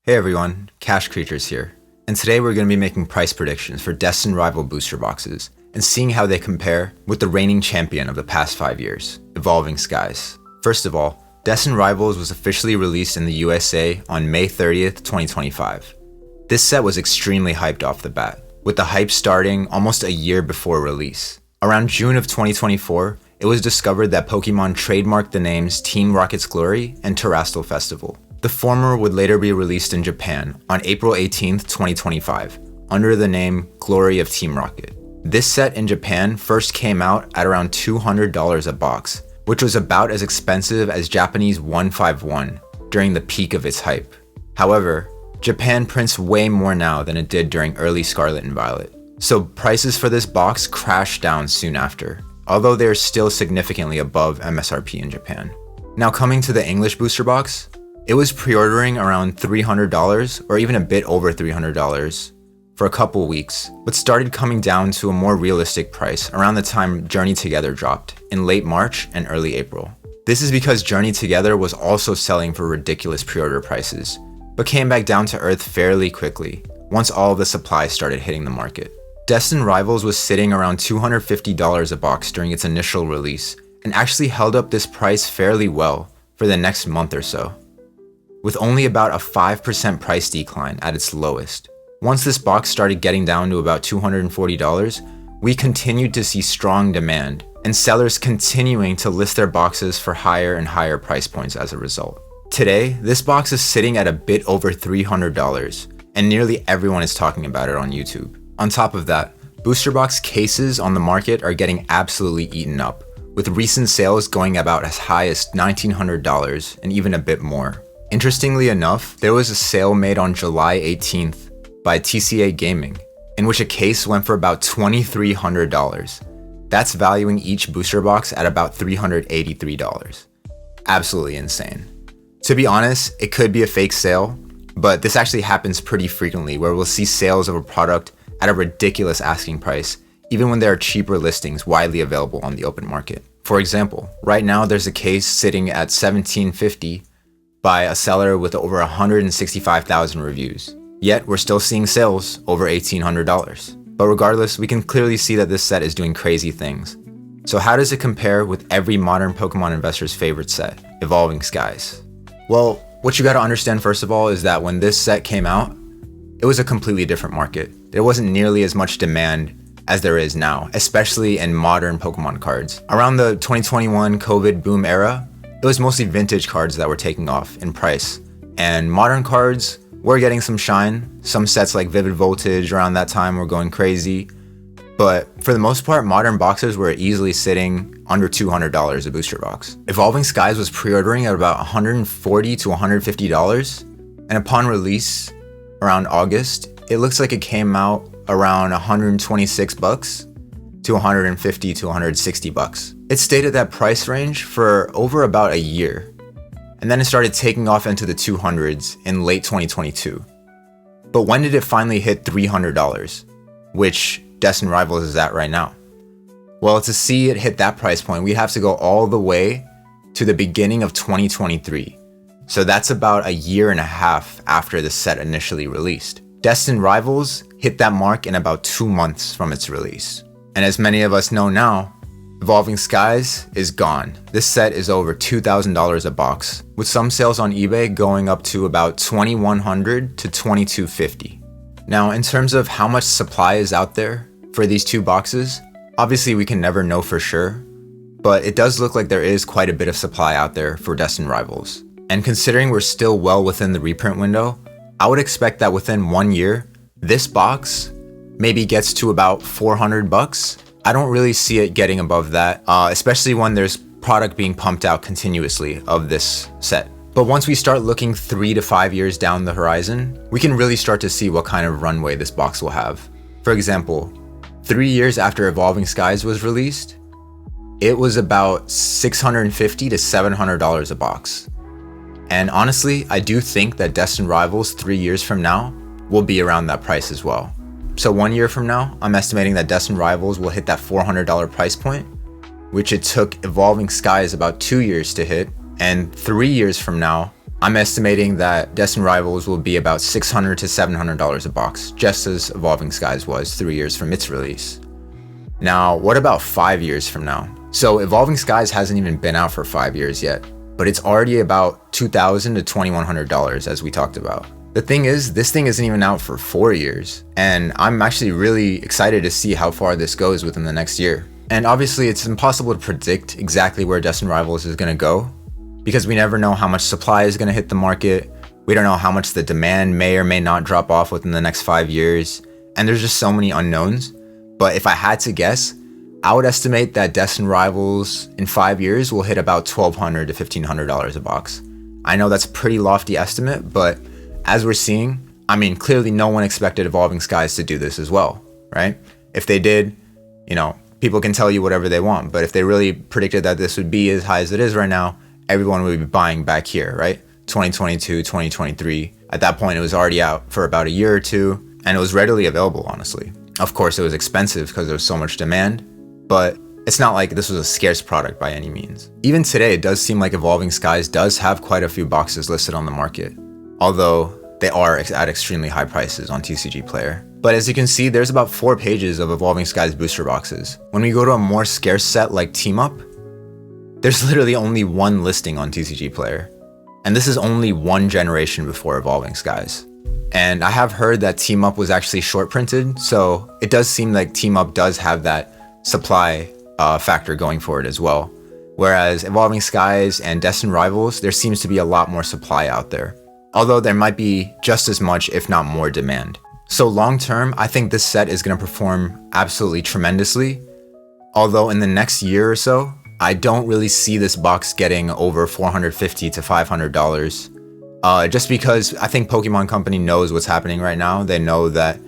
Hey everyone, Cash Creatures here, and today we're going to be making price predictions for Destined Rival booster boxes and seeing how they compare with the reigning champion of the past 5 years, Evolving Skies. First of all, Destined Rivals was officially released in the USA on May 30th, 2025. This set was extremely hyped off the bat, with the hype starting almost a year before release. Around June of 2024, it was discovered that Pokemon trademarked the names Team Rocket's Glory and Terastal Festival. The former would later be released in Japan on April 18th, 2025, under the name Glory of Team Rocket. This set in Japan first came out at around $200 a box, which was about as expensive as Japanese 151 during the peak of its hype. However, Japan prints way more now than it did during early Scarlet and Violet, so prices for this box crashed down soon after, although they are still significantly above MSRP in Japan. Now coming to the English booster box, it was pre-ordering around $300 or even a bit over $300 for a couple weeks, but started coming down to a more realistic price around the time Journey Together dropped in late March and early April. This is because Journey Together was also selling for ridiculous pre-order prices, but came back down to earth fairly quickly once all of the supply started hitting the market. Destined Rivals was sitting around $250 a box during its initial release and actually held up this price fairly well for the next month or so, with only about a 5% price decline at its lowest. Once this box started getting down to about $240, we continued to see strong demand, and sellers continuing to list their boxes for higher and higher price points as a result. Today, this box is sitting at a bit over $300, and nearly everyone is talking about it on YouTube. On top of that, booster box cases on the market are getting absolutely eaten up, with recent sales going about as high as $1,900 and even a bit more. Interestingly enough, there was a sale made on July 18th by TCA Gaming, in which a case went for about $2,300. That's valuing each booster box at about $383. Absolutely insane. To be honest, it could be a fake sale, but this actually happens pretty frequently where we'll see sales of a product at a ridiculous asking price, even when there are cheaper listings widely available on the open market. For example, right now there's a case sitting at $1,750 by a seller with over 165,000 reviews. Yet we're still seeing sales over $1,800. But regardless, we can clearly see that this set is doing crazy things. So how does it compare with every modern Pokemon investor's favorite set, Evolving Skies? Well, what you gotta understand first of all is that when this set came out, it was a completely different market. There wasn't nearly as much demand as there is now, especially in modern Pokemon cards. Around the 2021 COVID boom era, it was mostly vintage cards that were taking off in price, and modern cards were getting some shine. Some sets like Vivid Voltage around that time were going crazy, but for the most part, modern boxes were easily sitting under $200 a booster box. Evolving Skies was pre-ordering at about $140 to $150, and upon release around August, it looks like it came out around $126 to $150 to $160. It stayed at that price range for over about a year, and then it started taking off into the 200s in late 2022. But when did it finally hit $300, which Destined Rivals is at right now? Well, to see it hit that price point, we have to go all the way to the beginning of 2023. So that's about a year and a half after the set initially released. Destined Rivals hit that mark in about 2 months from its release. And as many of us know now, Evolving Skies is gone. This set is over $2,000 a box, with some sales on eBay going up to about $2,100 to $2,250. Now, in terms of how much supply is out there for these two boxes, obviously we can never know for sure, but it does look like there is quite a bit of supply out there for Destined Rivals. And considering we're still well within the reprint window, I would expect that within 1 year, this box maybe gets to about $400. I don't really see it getting above that, especially when there's product being pumped out continuously of this set. But once we start looking 3 to 5 years down the horizon, we can really start to see what kind of runway this box will have. For example, 3 years after Evolving Skies was released, it was about $650 to $700 a box. And honestly, I do think that Destined Rivals 3 years from now will be around that price as well. So 1 year from now, I'm estimating that Destined Rivals will hit that $400 price point, which it took Evolving Skies about 2 years to hit. And 3 years from now, I'm estimating that Destined Rivals will be about $600 to $700 a box, just as Evolving Skies was 3 years from its release. Now, what about 5 years from now? So Evolving Skies hasn't even been out for 5 years yet, but it's already about $2,000 to $2,100 as we talked about. The thing is, this thing isn't even out for 4 years, and I'm actually really excited to see how far this goes within the next year. And obviously it's impossible to predict exactly where Destined Rivals is going to go, because we never know how much supply is going to hit the market. We don't know how much the demand may or may not drop off within the next 5 years, and there's just so many unknowns. But if I had to guess, I would estimate that Destined Rivals in 5 years will hit about $1,200 to $1,500 a box. I know that's a pretty lofty estimate, but as we're seeing, I mean, clearly no one expected Evolving Skies to do this as well, right? If they did, people can tell you whatever they want, but if they really predicted that this would be as high as it is right now, everyone would be buying back here, right? 2022, 2023. At that point, it was already out for about a year or two, and it was readily available, honestly. Of course, it was expensive because there was so much demand, but it's not like this was a scarce product by any means. Even today, it does seem like Evolving Skies does have quite a few boxes listed on the market, although they are at extremely high prices on TCG Player. But as you can see, there's about 4 pages of Evolving Skies booster boxes. When we go to a more scarce set like Team Up, there's literally only 1 listing on TCG Player. And this is only 1 generation before Evolving Skies. And I have heard that Team Up was actually short printed, so it does seem like Team Up does have that supply factor going for it as well. Whereas Evolving Skies and Destined Rivals, there seems to be a lot more supply out there. Although there might be just as much, if not more, demand. So long term, I think this set is going to perform absolutely tremendously. Although in the next year or so, I don't really see this box getting over $450 to $500. Just because I think Pokemon Company knows what's happening right now. They know that,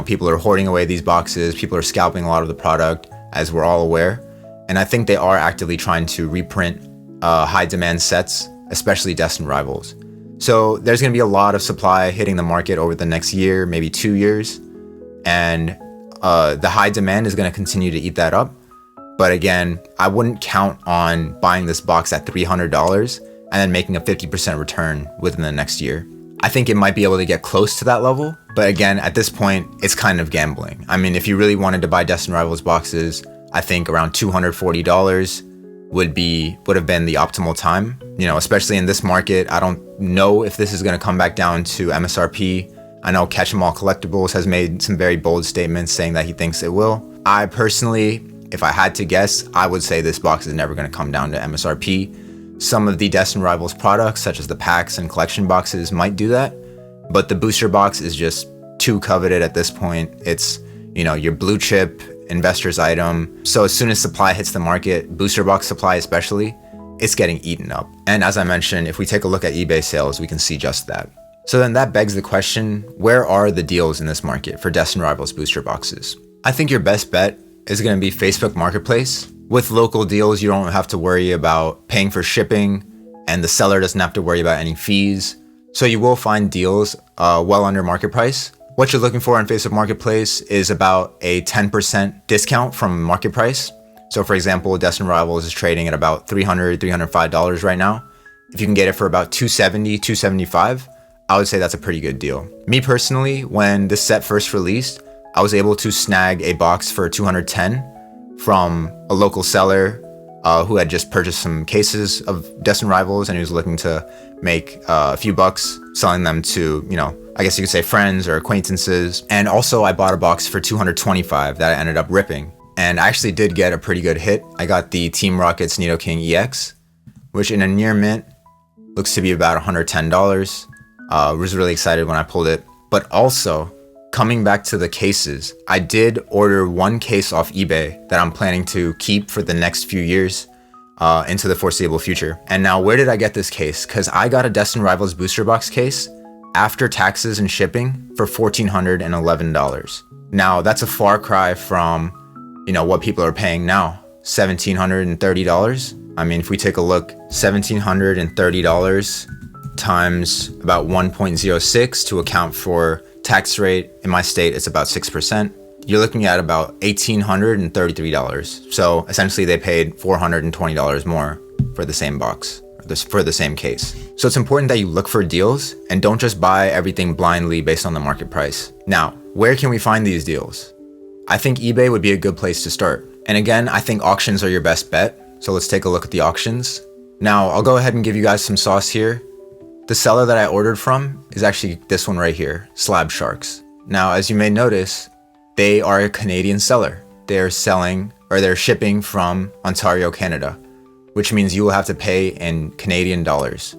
people are hoarding away these boxes. People are scalping a lot of the product, as we're all aware. And I think they are actively trying to reprint high demand sets, especially Destined Rivals. So there's going to be a lot of supply hitting the market over the next year, maybe 2 years. And the high demand is going to continue to eat that up. But again, I wouldn't count on buying this box at $300 and then making a 50% return within the next year. I think it might be able to get close to that level. But again, at this point, it's kind of gambling. I mean, if you really wanted to buy Destined Rivals boxes, I think around $240 would have been the optimal time. Especially in this market, I don't know if this is going to come back down to MSRP. I know Catch 'em All Collectibles has made some very bold statements saying that he thinks it will. I personally, if I had to guess, I would say this box is never going to come down to MSRP. Some of the Destined Rivals products, such as the packs and collection boxes, might do that, but the booster box is just too coveted at this point. It's, your blue chip investor's item. So as soon as supply hits the market, booster box supply especially, it's getting eaten up. And as I mentioned, if we take a look at eBay sales, we can see just that. So then that begs the question, where are the deals in this market for Destined Rivals booster boxes? I think your best bet is going to be Facebook Marketplace. With local deals, you don't have to worry about paying for shipping, and the seller doesn't have to worry about any fees. So you will find deals well under market price. What you're looking for on Facebook Marketplace is about a 10% discount from market price. So for example, Destined Rivals is trading at about $300, $305 right now. If you can get it for about $270, $275, I would say that's a pretty good deal. Me personally, when this set first released, I was able to snag a box for $210 from a local seller who had just purchased some cases of Destined Rivals, and he was looking to make a few bucks selling them to, I guess you could say friends or acquaintances. And also I bought a box for $225 that I ended up ripping. And I actually did get a pretty good hit. I got the Team Rocket's Nidoking EX, which in a near mint looks to be about $110. Was really excited when I pulled it. But also, coming back to the cases, I did order 1 case off eBay that I'm planning to keep for the next few years into the foreseeable future. And now where did I get this case? Because I got a Destined Rivals booster box case after taxes and shipping for $1,411. Now that's a far cry from, what people are paying now, $1,730. I mean, if we take a look, $1,730 times about 1.06 to account for tax rate in my state, it's about 6%. You're looking at about $1,833. So essentially they paid $420 more for the same box, or for the same case. So it's important that you look for deals and don't just buy everything blindly based on the market price. Now, where can we find these deals? I think eBay would be a good place to start. And again, I think auctions are your best bet. So let's take a look at the auctions. Now, I'll go ahead and give you guys some sauce here. The seller that I ordered from is actually this one right here, Slab Sharks. Now, as you may notice, they are a Canadian seller. They're shipping from Ontario, Canada, which means you will have to pay in Canadian dollars.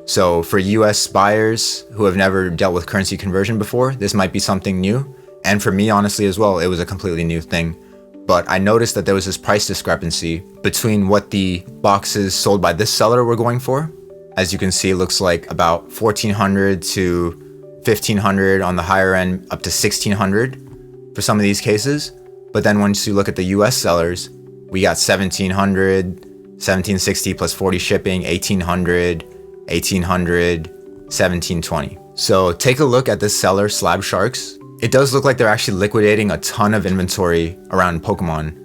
So for US buyers who have never dealt with currency conversion before, this might be something new. And for me, honestly, as well, it was a completely new thing. But I noticed that there was this price discrepancy between what the boxes sold by this seller were going for. As you can see, it looks like about $1,400 to $1,500 on the higher end, up to $1,600 for some of these cases. But then once you look at the US sellers, we got $1,700, $1,760 plus 40 shipping, $1,800, $1,800, $1,720. So take a look at this seller, Slab Sharks. It does look like they're actually liquidating a ton of inventory around Pokemon,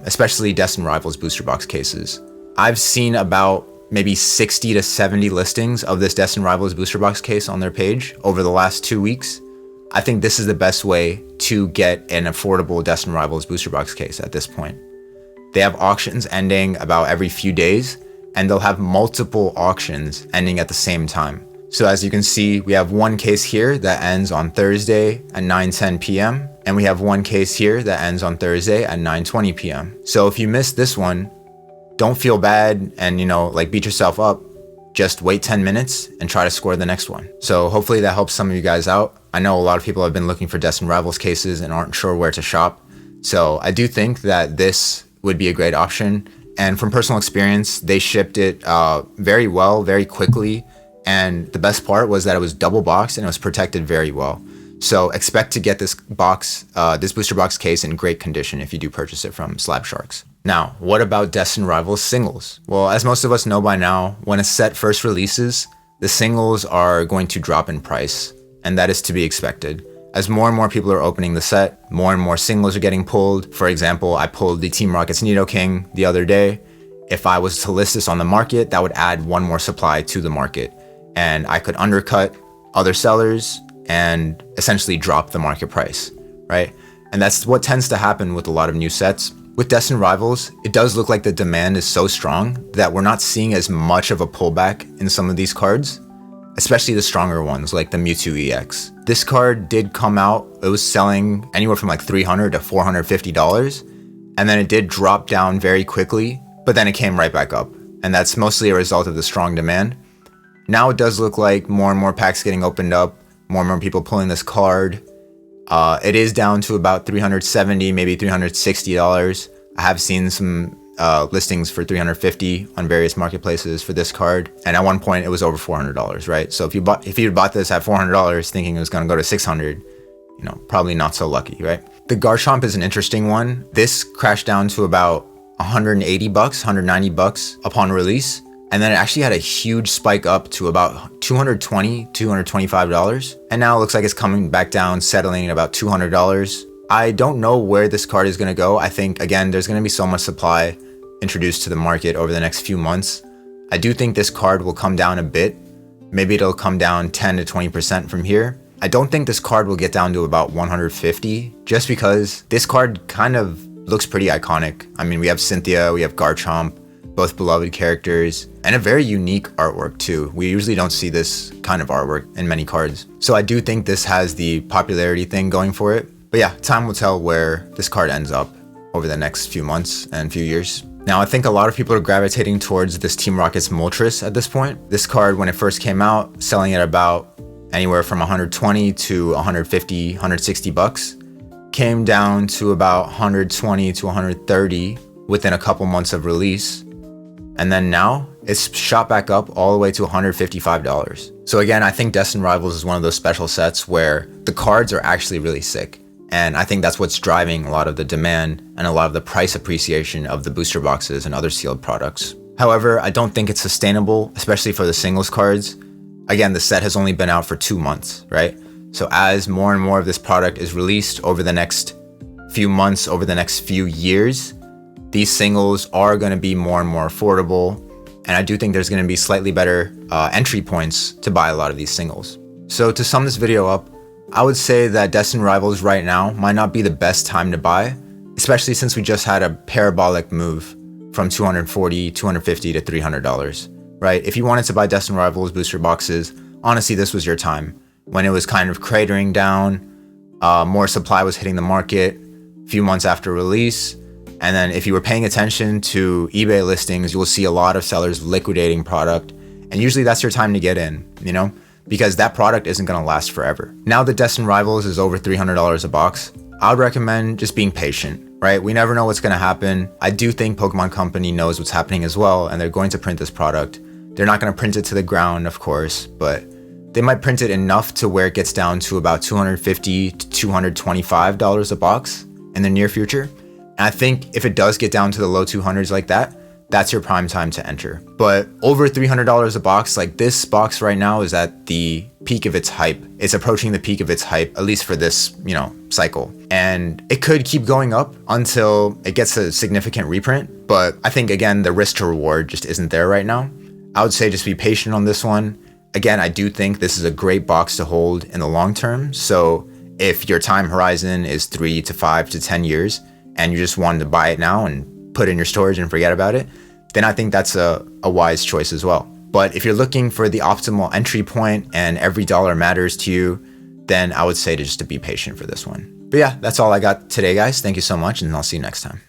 especially Destined Rivals booster box cases. I've seen about maybe 60 to 70 listings of this Destined Rivals booster box case on their page over the last 2 weeks. I think this is the best way to get an affordable Destined Rivals booster box case at this point. They have auctions ending about every few days, and they'll have multiple auctions ending at the same time. So as you can see, we have one case here that ends on Thursday at 9:10 p.m. and we have one case here that ends on Thursday at 9:20 p.m. So if you missed this one, don't feel bad and, beat yourself up. Just wait 10 minutes and try to score the next one. So hopefully that helps some of you guys out. I know a lot of people have been looking for Destined Rivals cases and aren't sure where to shop. So I do think that this would be a great option. And from personal experience, they shipped it very well, very quickly. And the best part was that it was double boxed and it was protected very well. So expect to get this booster box case in great condition if you do purchase it from Slab Sharks. Now, what about Destined Rivals singles? Well, as most of us know by now, when a set first releases, the singles are going to drop in price, and that is to be expected. As more and more people are opening the set, more and more singles are getting pulled. For example, I pulled the Team Rocket's Nidoking the other day. If I was to list this on the market, that would add one more supply to the market, and I could undercut other sellers and essentially drop the market price, right? And that's what tends to happen with a lot of new sets. With Destined Rivals, it does look like the demand is so strong that we're not seeing as much of a pullback in some of these cards, especially the stronger ones like the Mewtwo EX. This card did come out, it was selling anywhere from like $300 to $450, and then it did drop down very quickly, but then it came right back up. And that's mostly a result of the strong demand. Now it does look like more and more packs getting opened up, more and more people pulling this card. It is down to about $370, maybe $360. I have seen some listings for $350 on various marketplaces for this card, and at one point it was over $400, right? So if you bought this at $400 thinking it was going to go to $600, probably not so lucky, right? The Garchomp is an interesting one. This crashed down to about $180, $190 upon release. And then it actually had a huge spike up to about $220, $225. And now it looks like it's coming back down, settling at about $200. I don't know where this card is going to go. I think, again, there's going to be so much supply introduced to the market over the next few months. I do think this card will come down a bit. Maybe it'll come down 10 to 20% from here. I don't think this card will get down to about 150, just because this card kind of looks pretty iconic. I mean, we have Cynthia, we have Garchomp, both beloved characters, and a very unique artwork too. We usually don't see this kind of artwork in many cards. So I do think this has the popularity thing going for it. But yeah, time will tell where this card ends up over the next few months and few years. Now, I think a lot of people are gravitating towards this Team Rocket's Moltres at this point. This card, when it first came out, selling at about anywhere from 120 to 150, 160 bucks, came down to about 120 to 130 within a couple months of release. And then now it's shot back up all the way to $155. So again, I think Destined Rivals is one of those special sets where the cards are actually really sick. And I think that's what's driving a lot of the demand and a lot of the price appreciation of the booster boxes and other sealed products. However, I don't think it's sustainable, especially for the singles cards. Again, the set has only been out for 2 months, right? So as more and more of this product is released over the next few months, over the next few years, these singles are going to be more and more affordable. and I do think there's going to be slightly better entry points to buy a lot of these singles. So to sum this video up, I would say that Destined Rivals right now might not be the best time to buy, especially since we just had a parabolic move from $240, $250 to $300, right? If you wanted to buy Destined Rivals booster boxes, honestly, this was your time when it was kind of cratering down, more supply was hitting the market a few months after release. And then if you were paying attention to eBay listings, you will see a lot of sellers liquidating product. And usually that's your time to get in, you know, because that product isn't going to last forever. Now that Destined Rivals is over $300 a box, I would recommend just being patient, right? We never know what's going to happen. I do think Pokemon Company knows what's happening as well, and they're going to print this product. They're not going to print it to the ground, of course, but they might print it enough to where it gets down to about $250 to $225 a box in the near future. And I think if it does get down to the low 200s like that, that's your prime time to enter. But over $300 a box, like this box right now is at the peak of its hype. It's approaching the peak of its hype, at least for this, you know, cycle. And it could keep going up until it gets a significant reprint. But I think, again, the risk to reward just isn't there right now. I would say just be patient on this one. Again, I do think this is a great box to hold in the long term. So if your time horizon is 3 to 5 to 10 years, and you just wanted to buy it now and put it in your storage and forget about it, then I think that's a wise choice as well. But if you're looking for the optimal entry point and every dollar matters to you, then I would say just to be patient for this one. But yeah, that's all I got today, guys. Thank you so much, and I'll see you next time.